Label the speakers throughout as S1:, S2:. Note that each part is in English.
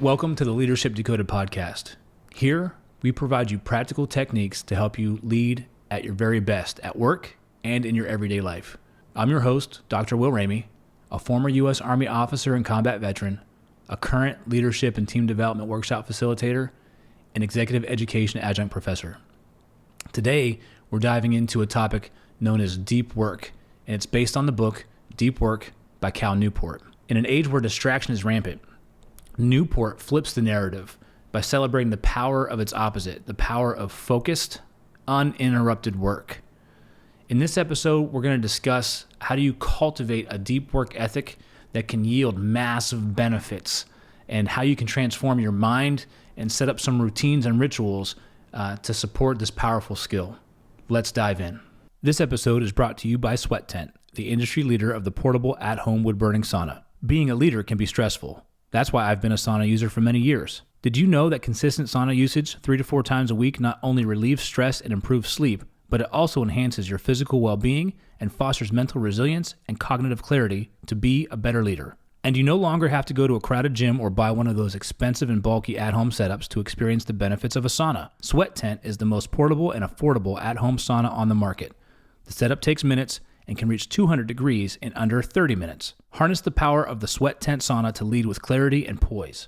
S1: Welcome to the Leadership Decoded podcast. Here, we provide you practical techniques to help you lead at your very best at work and in your everyday life. I'm your host, Dr. Will Ramey, a former U.S. Army officer and combat veteran, a current leadership and team development workshop facilitator, and executive education adjunct professor. Today, we're diving into a topic known as deep work, and it's based on the book Deep Work by Cal Newport. In an age where distraction is rampant, Newport flips the narrative by celebrating the power of its opposite, the power of focused, uninterrupted work. In this episode, we're going to discuss how do you cultivate a deep work ethic that can yield massive benefits, and how you can transform your mind and set up some routines and rituals to support this powerful skill. Let's dive in. This episode is brought to you by Sweat Tent, the industry leader of the portable at-home wood-burning sauna. Being a leader can be stressful. That's why I've been a sauna user for many years. Did you know that consistent sauna usage 3 to 4 times a week not only relieves stress and improves sleep, but it also enhances your physical well-being and fosters mental resilience and cognitive clarity to be a better leader? And you no longer have to go to a crowded gym or buy one of those expensive and bulky at-home setups to experience the benefits of a sauna. Sweat Tent is the most portable and affordable at-home sauna on the market. The setup takes minutes and can reach 200 degrees in under 30 minutes. Harness the power of the Sweat Tent sauna to lead with clarity and poise.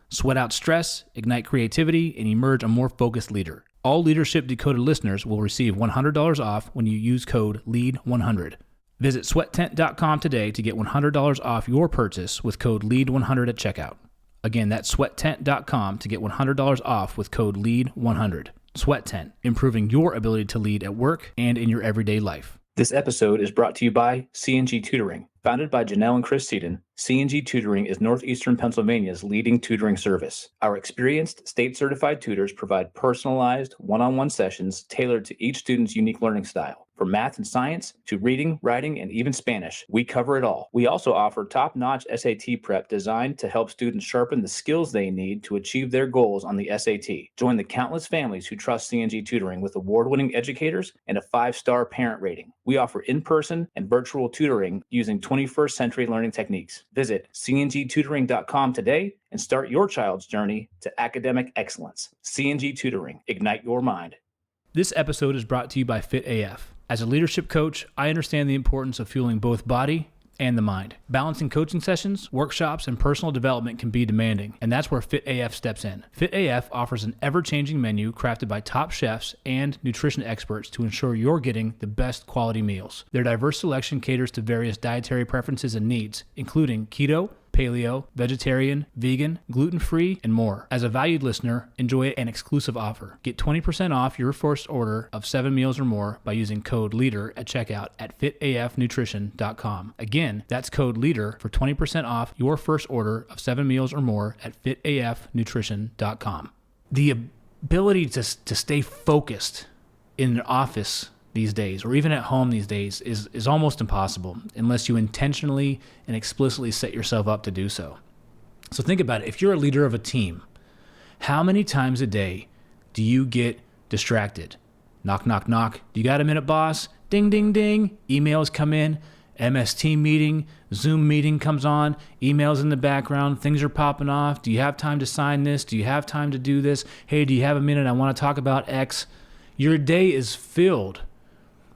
S1: Sweat out stress, ignite creativity, and emerge a more focused leader. All Leadership Decoded listeners will receive $100 off when you use code LEAD100. Visit sweattent.com today to get $100 off your purchase with code LEAD100 at checkout. Again, that's sweattent.com to get $100 off with code LEAD100. Sweat Tent, improving your ability to lead at work and in your everyday life. This episode is brought to you by C&G Tutoring. Founded by Janelle and Chris Seaton, C&G Tutoring is Northeastern Pennsylvania's leading tutoring service. Our experienced, state-certified tutors provide personalized, one-on-one sessions tailored to each student's unique learning style. From math and science to reading, writing, and even Spanish, we cover it all. We also offer top-notch SAT prep designed to help students sharpen the skills they need to achieve their goals on the SAT. Join the countless families who trust C&G Tutoring with award-winning educators and a 5-star parent rating. We offer in-person and virtual tutoring using 21st century learning techniques. Visit cngtutoring.com today and start your child's journey to academic excellence. C&G Tutoring, ignite your mind. This episode is brought to you by Fit AF. As a leadership coach, I understand the importance of fueling both body and the mind. Balancing coaching sessions, workshops, and personal development can be demanding, and that's where Fit AF steps in. Fit AF offers an ever-changing menu crafted by top chefs and nutrition experts to ensure you're getting the best quality meals. Their diverse selection caters to various dietary preferences and needs, including keto, paleo, vegetarian, vegan, gluten-free, and more. As a valued listener, enjoy an exclusive offer. Get 20% off your first order of 7 meals or more by using code LEADER at checkout at fitafnutrition.com. Again, that's code LEADER for 20% off your first order of 7 meals or more at fitafnutrition.com. The ability to stay focused in an office these days, or even at home these days, is almost impossible unless you intentionally and explicitly set yourself up to do so. So think about it. If you're a leader of a team, how many times a day do you get distracted? Knock, knock, knock. Do you got a minute, boss? Ding, ding, ding. Emails come in. MS Team meeting, Zoom meeting comes on, emails in the background, things are popping off. Do you have time to sign this? Do you have time to do this? Hey, do you have a minute? I want to talk about X. Your day is filled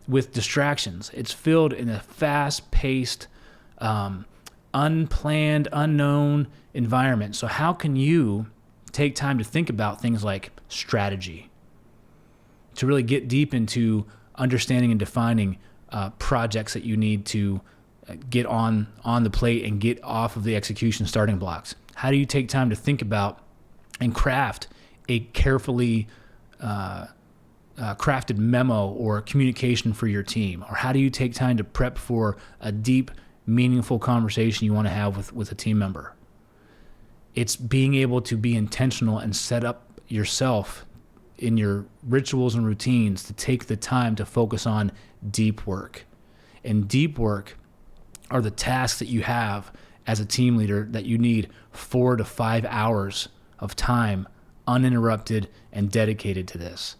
S1: with distractions. It's filled in a fast-paced, unplanned, unknown environment. So how can you take time to think about things like strategy, to really get deep into understanding and defining projects that you need to get on the plate and get off of the execution starting blocks? How do you take time to think about and craft a carefully crafted memo or communication for your team? Or how do you take time to prep for a deep, meaningful conversation you want to have with a team member? It's being able to be intentional and set up yourself in your rituals and routines to take the time to focus on deep work. And deep work are the tasks that you have as a team leader that you need 4 to 5 hours of time uninterrupted and dedicated to this.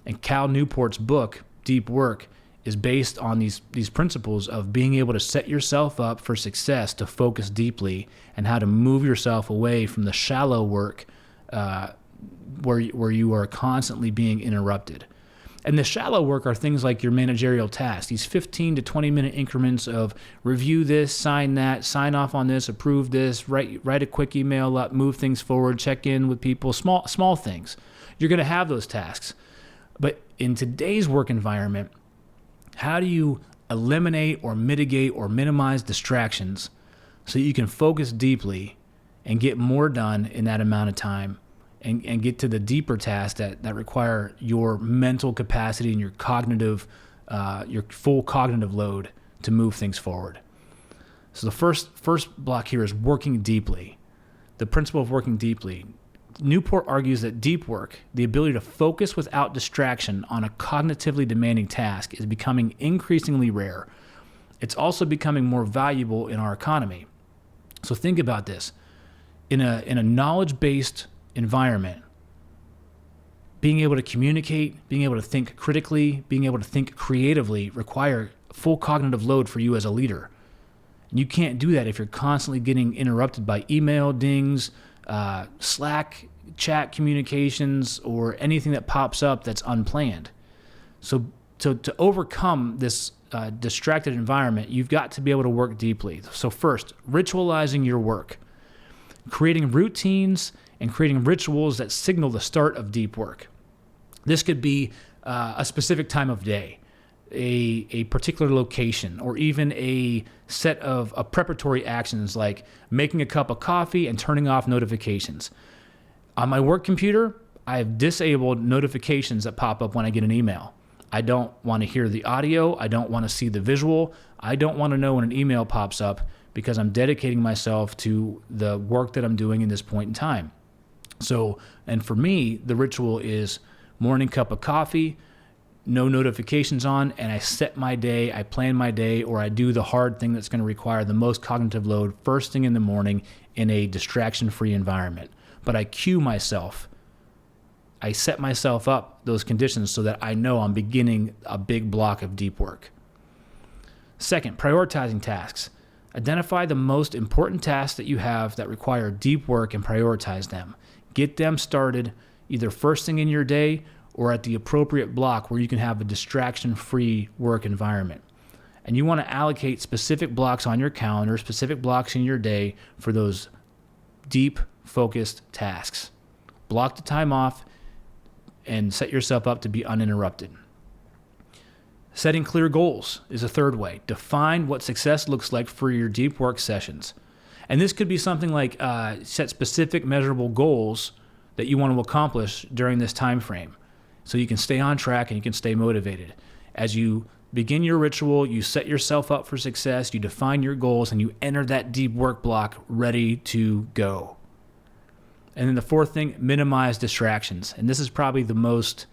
S1: And Cal Newport's book, Deep Work, is based on these principles of being able to set yourself up for success, to focus deeply, and how to move yourself away from the shallow work where you are constantly being interrupted. And the shallow work are things like your managerial tasks, these 15 to 20 minute increments of review this, sign that, sign off on this, approve this, write a quick email up, move things forward, check in with people, small things. You're going to have those tasks. But in today's work environment, how do you eliminate or mitigate or minimize distractions so you can focus deeply and get more done in that amount of time? And get to the deeper tasks that require your mental capacity and your full cognitive load to move things forward. So the first block here is working deeply. The principle of working deeply. Newport argues that deep work, the ability to focus without distraction on a cognitively demanding task, is becoming increasingly rare. It's also becoming more valuable in our economy. So think about this. In a knowledge-based environment, being able to communicate, being able to think critically, being able to think creatively require full cognitive load for you as a leader. And you can't do that if you're constantly getting interrupted by email dings, Slack, chat communications, or anything that pops up that's unplanned. So to overcome this distracted environment, you've got to be able to work deeply. So first, ritualizing your work, creating routines and creating rituals that signal the start of deep work. This could be a specific time of day, a particular location, or even a set of preparatory actions like making a cup of coffee and turning off notifications. On my work computer, I have disabled notifications that pop up when I get an email. I don't want to hear the audio. I don't want to see the visual. I don't want to know when an email pops up because I'm dedicating myself to the work that I'm doing in this point in time. So, and for me, the ritual is morning cup of coffee, no notifications on, and I set my day, I plan my day, or I do the hard thing that's going to require the most cognitive load first thing in the morning in a distraction-free environment. But I cue myself. I set myself up those conditions so that I know I'm beginning a big block of deep work. Second, prioritizing tasks. Identify the most important tasks that you have that require deep work and prioritize them. Get them started either first thing in your day or at the appropriate block where you can have a distraction-free work environment. And you want to allocate specific blocks on your calendar, specific blocks in your day for those deep, focused tasks. Block the time off and set yourself up to be uninterrupted. Setting clear goals is a third way. Define what success looks like for your deep work sessions. And this could be something like set specific measurable goals that you want to accomplish during this time frame so you can stay on track and you can stay motivated. As you begin your ritual, you set yourself up for success, you define your goals, and you enter that deep work block ready to go. And then the fourth thing, minimize distractions. And this is probably the most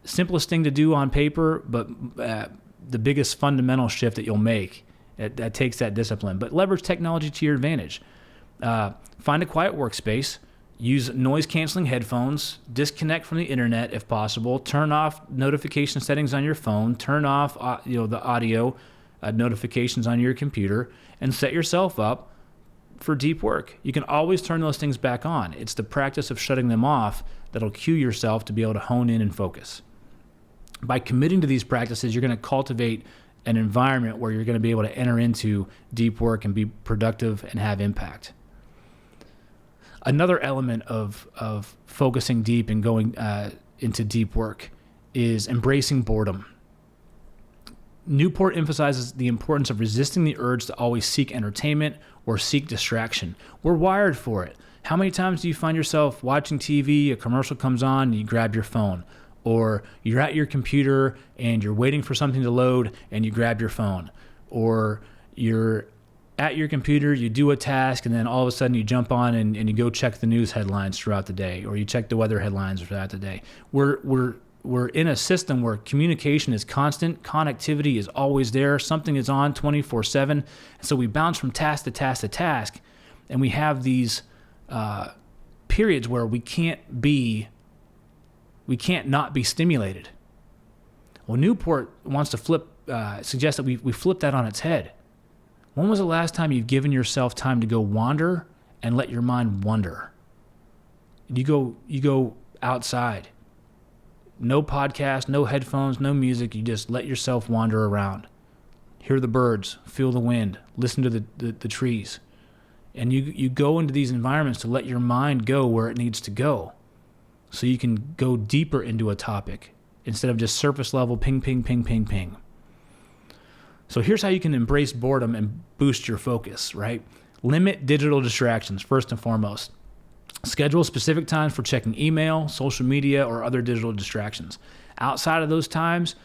S1: simplest thing to do on paper, but the biggest fundamental shift that you'll make that takes that discipline. But leverage technology to your advantage. Find a quiet workspace. Use noise-canceling headphones. Disconnect from the internet if possible. Turn off notification settings on your phone. Turn off the audio notifications on your computer, and set yourself up for deep work. You can always turn those things back on. It's the practice of shutting them off that'll cue yourself to be able to hone in and focus. By committing to these practices, you're going to cultivate an environment where you're going to be able to enter into deep work and be productive and have impact. Another element of focusing deep and going into deep work is embracing boredom. Newport emphasizes the importance of resisting the urge to always seek entertainment or seek distraction. We're wired for it. How many times do you find yourself watching TV, a commercial comes on, and you grab your phone? Or you're at your computer and you're waiting for something to load and you grab your phone. Or you're at your computer, you do a task, and then all of a sudden you jump on and you go check the news headlines throughout the day, or you check the weather headlines throughout the day. We're in a system where communication is constant, connectivity is always there, something is on 24/7, and so we bounce from task to task to task, and we have these periods where we can't not be stimulated. Well, Newport wants to suggest that we flip that on its head. When was the last time you've given yourself time to go wander and let your mind wander? You go outside. No podcast, no headphones, no music. You just let yourself wander around. Hear the birds, feel the wind, listen to the trees. And you go into these environments to let your mind go where it needs to go, so you can go deeper into a topic instead of just surface level ping, ping, ping, ping, ping. So here's how you can embrace boredom and boost your focus, right? Limit digital distractions, first and foremost. Schedule specific times for checking email, social media, or other digital distractions. Outside of those times,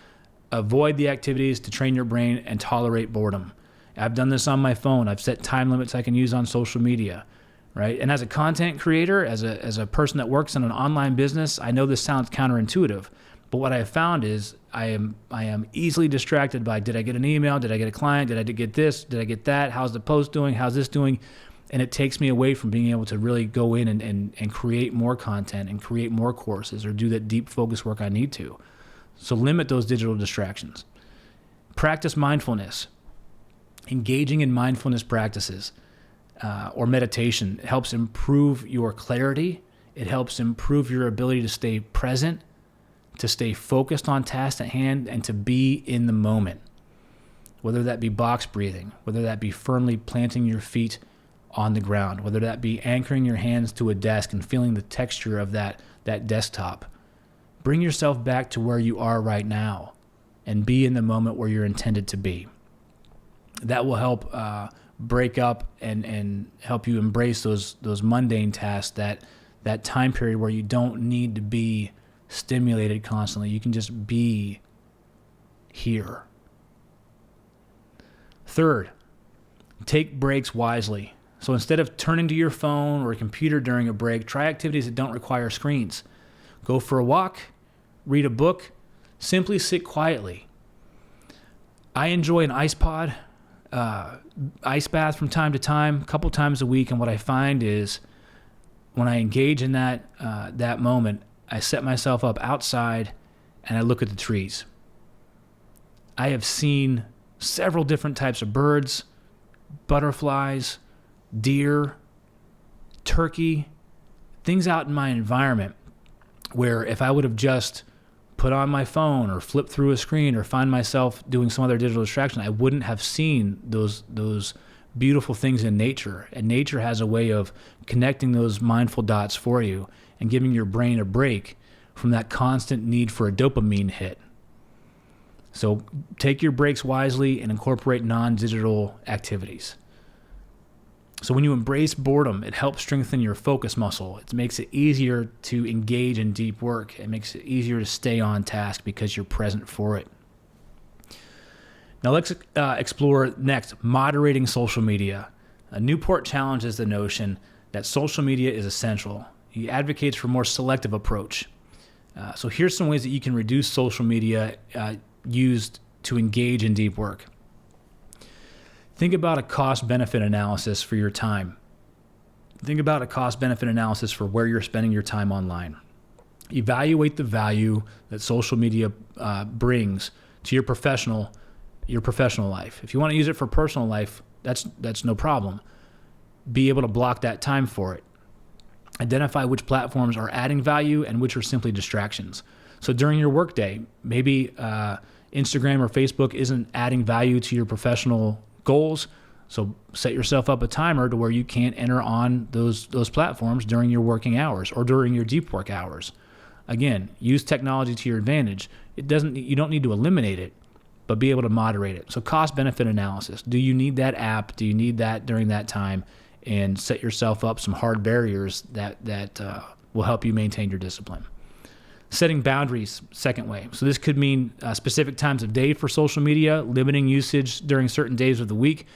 S1: avoid the activities to train your brain and tolerate boredom. I've done this on my phone. I've set time limits I can use on social media, right? And as a content creator, as a person that works in an online business, I know this sounds counterintuitive, but what I have found is I am easily distracted by, did I get an email? Did I get a client? Did I get this? Did I get that? How's the post doing? How's this doing? And it takes me away from being able to really go in and create more content and create more courses or do that deep focus work I need to. So limit those digital distractions. Practice mindfulness. Engaging in mindfulness practices or meditation helps improve your clarity. It helps improve your ability to stay present, to stay focused on tasks at hand, and to be in the moment. Whether that be box breathing, whether that be firmly planting your feet on the ground, whether that be anchoring your hands to a desk and feeling the texture of that desktop. Bring yourself back to where you are right now and be in the moment where you're intended to be. That will help break up and help you embrace those mundane tasks, that time period where you don't need to be stimulated constantly. You can just be here. Third, take breaks wisely. So instead of turning to your phone or a computer during a break, try activities that don't require screens. Go for a walk, read a book, simply sit quietly. I enjoy an ice pod, ice bath from time to time, a couple times a week, and what I find is when I engage in that moment, I set myself up outside and I look at the trees. I have seen several different types of birds, butterflies, deer, turkey, things out in my environment where if I would have just put on my phone or flipped through a screen or find myself doing some other digital distraction, I wouldn't have seen those beautiful things in nature. And nature has a way of connecting those mindful dots for you and giving your brain a break from that constant need for a dopamine hit. So take your breaks wisely and incorporate non-digital activities. So when you embrace boredom, it helps strengthen your focus muscle. It makes it easier to engage in deep work. It makes it easier to stay on task because you're present for it. Now let's explore next, moderating social media. Newport challenges the notion that social media is essential. He advocates for a more selective approach. So here's some ways that you can reduce social media used to engage in deep work. Think about a cost-benefit analysis for your time. Think about a cost-benefit analysis for where you're spending your time online. Evaluate the value that social media brings to your professional life. If you want to use it for personal life, that's no problem. Be able to block that time for it. Identify which platforms are adding value and which are simply distractions. So during your workday, maybe Instagram or Facebook isn't adding value to your professional goals. So set yourself up a timer to where you can't enter on those platforms during your working hours or during your deep work hours. Again, use technology to your advantage. You don't need to eliminate it, but be able to moderate it. So cost-benefit analysis. Do you need that app? Do you need that during that time? And set yourself up some hard barriers that will help you maintain your discipline. Setting boundaries, second way. So this could mean specific times of day for social media, limiting usage during certain days of the week.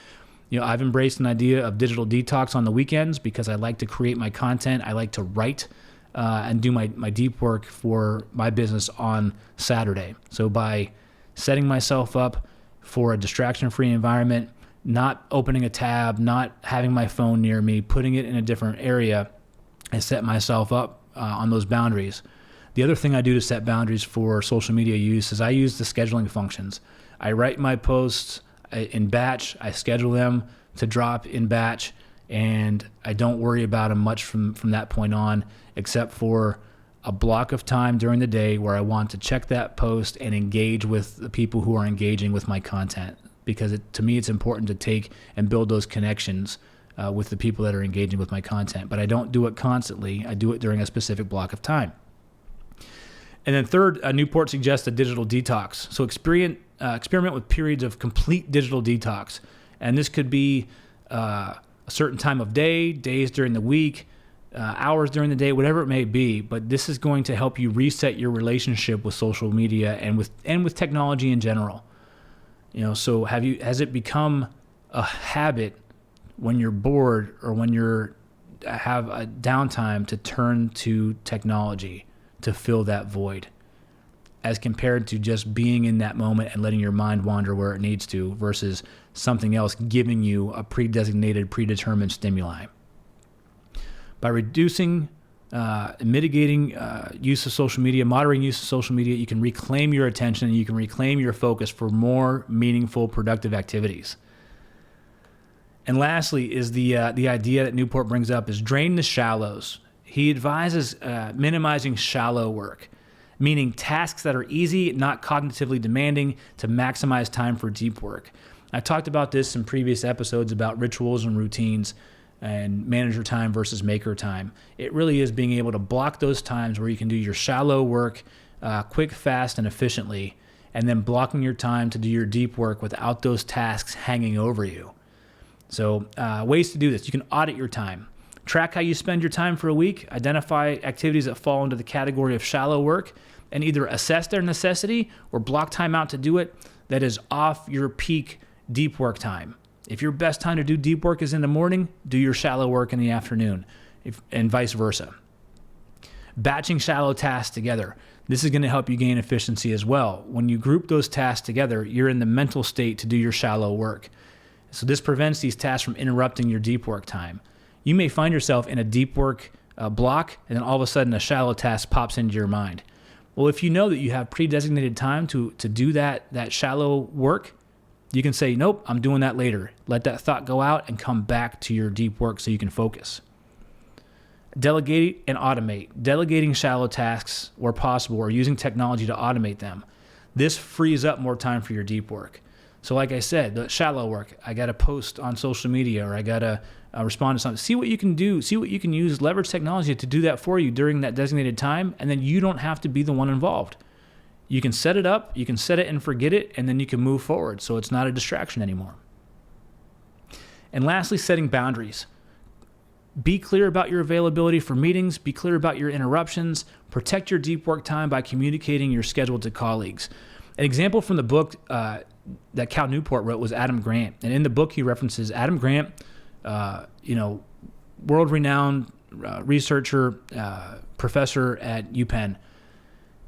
S1: I've embraced an idea of digital detox on the weekends because I like to create my content. I like to write and do my deep work for my business on Saturday. So by setting myself up for a distraction-free environment, not opening a tab, not having my phone near me, putting it in a different area, I set myself up on those boundaries. The other thing I do to set boundaries for social media use is I use the scheduling functions. I write my posts in batch, I schedule them to drop in batch, and I don't worry about them much from that point on, except for a block of time during the day where I want to check that post and engage with the people who are engaging with my content. Because to me, it's important to take and build those connections with the people that are engaging with my content. But I don't do it constantly. I do it during a specific block of time. And then third, Newport suggests a digital detox. So experiment with periods of complete digital detox. And this could be a certain time of day, days during the week, hours during the day, whatever it may be. But this is going to help you reset your relationship with social media and with technology in general. So has it become a habit when you're bored or when you're have a downtime to turn to technology to fill that void, as compared to just being in that moment and letting your mind wander where it needs to versus something else giving you a predetermined stimuli? By reducing, mitigating use of social media, moderating use of social media, you can reclaim your attention and you can reclaim your focus for more meaningful, productive activities. And lastly is the idea that Newport brings up is drain the shallows. He advises minimizing shallow work, meaning tasks that are easy, not cognitively demanding, to maximize time for deep work. I talked about this in previous episodes about rituals and routines and manager time versus maker time. It really is being able to block those times where you can do your shallow work quick, fast, and efficiently, and then blocking your time to do your deep work without those tasks hanging over you. So ways to do this: you can audit your time. Track how you spend your time for a week, identify activities that fall into the category of shallow work, and either assess their necessity or block time out to do it that is off your peak deep work time. If your best time to do deep work is in the morning, do your shallow work in the afternoon, and vice versa. Batching shallow tasks together. This is going to help you gain efficiency as well. When you group those tasks together, you're in the mental state to do your shallow work. So this prevents these tasks from interrupting your deep work time. You may find yourself in a deep work block, and then all of a sudden a shallow task pops into your mind. Well, if you know that you have pre-designated time to do that shallow work, you can say, nope, I'm doing that later. Let that thought go out and come back to your deep work so you can focus. Delegate and automate. Delegating shallow tasks where possible, or using technology to automate them. This frees up more time for your deep work. So like I said, the shallow work, I got to post on social media, or I got to respond to something. See what you can do. See what you can use. Leverage technology to do that for you during that designated time, and then you don't have to be the one involved. You can set it up, you can set it and forget it, and then you can move forward so it's not a distraction anymore. And lastly, setting boundaries. Be clear about your availability for meetings. Be clear about your interruptions. Protect your deep work time by communicating your schedule to colleagues. An example from the book that Cal Newport wrote was Adam Grant. And in the book, he references Adam Grant, world-renowned researcher, professor at UPenn.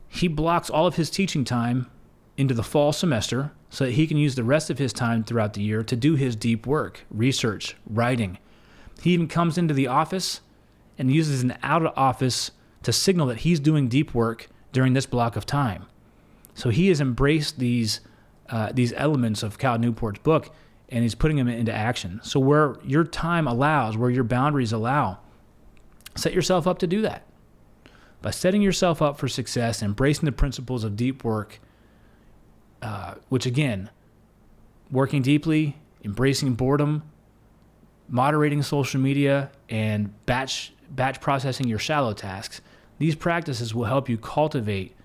S1: He blocks all of his teaching time into the fall semester so that he can use the rest of his time throughout the year to do his deep work, research, writing. He even comes into the office and uses an out of office to signal that he's doing deep work during this block of time. So he has embraced these elements of Cal Newport's book, and he's putting them into action. So where your time allows, where your boundaries allow, set yourself up to do that. By setting yourself up for success, embracing the principles of deep work, which again, working deeply, embracing boredom, moderating social media, and batch processing your shallow tasks, these practices will help you cultivate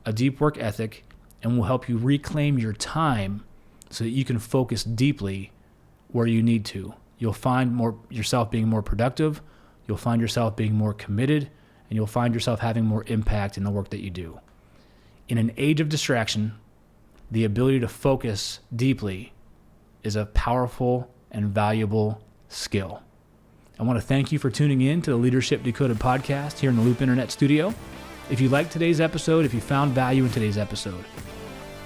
S1: a deep work ethic and will help you reclaim your time so that you can focus deeply where you need to. You'll find yourself being more productive, you'll find yourself being more committed, and you'll find yourself having more impact in the work that you do. In an age of distraction, the ability to focus deeply is a powerful and valuable skill. I want to thank you for tuning in to the Leadership Decoded podcast here in the Loop Internet Studio. If you liked today's episode, if you found value in today's episode,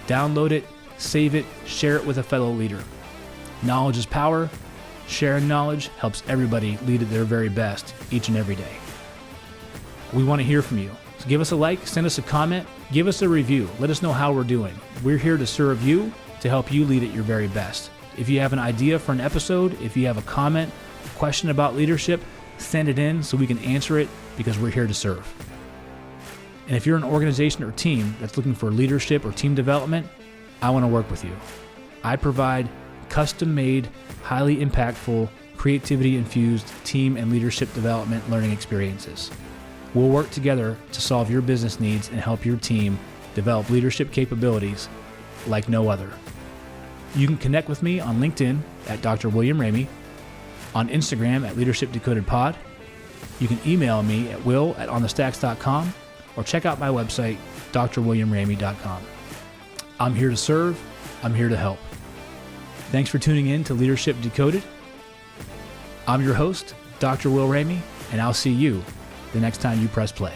S1: download it, save it, share it with a fellow leader. Knowledge is power. Sharing knowledge helps everybody lead at their very best each and every day. We want to hear from you. So give us a like, send us a comment, give us a review. Let us know how we're doing. We're here to serve you, to help you lead at your very best. If you have an idea for an episode, if you have a comment, question about leadership, send it in so we can answer it, because we're here to serve. And if you're an organization or team that's looking for leadership or team development, I want to work with you. I provide custom-made, highly impactful, creativity-infused team and leadership development learning experiences. We'll work together to solve your business needs and help your team develop leadership capabilities like no other. You can connect with me on LinkedIn at Dr. William Ramey, on Instagram at Leadership Decoded Pod. You can email me at will@onthestacks.com or check out my website, drwilliamramey.com. I'm here to serve. I'm here to help. Thanks for tuning in to Leadership Decoded. I'm your host, Dr. Will Ramey, and I'll see you the next time you press play.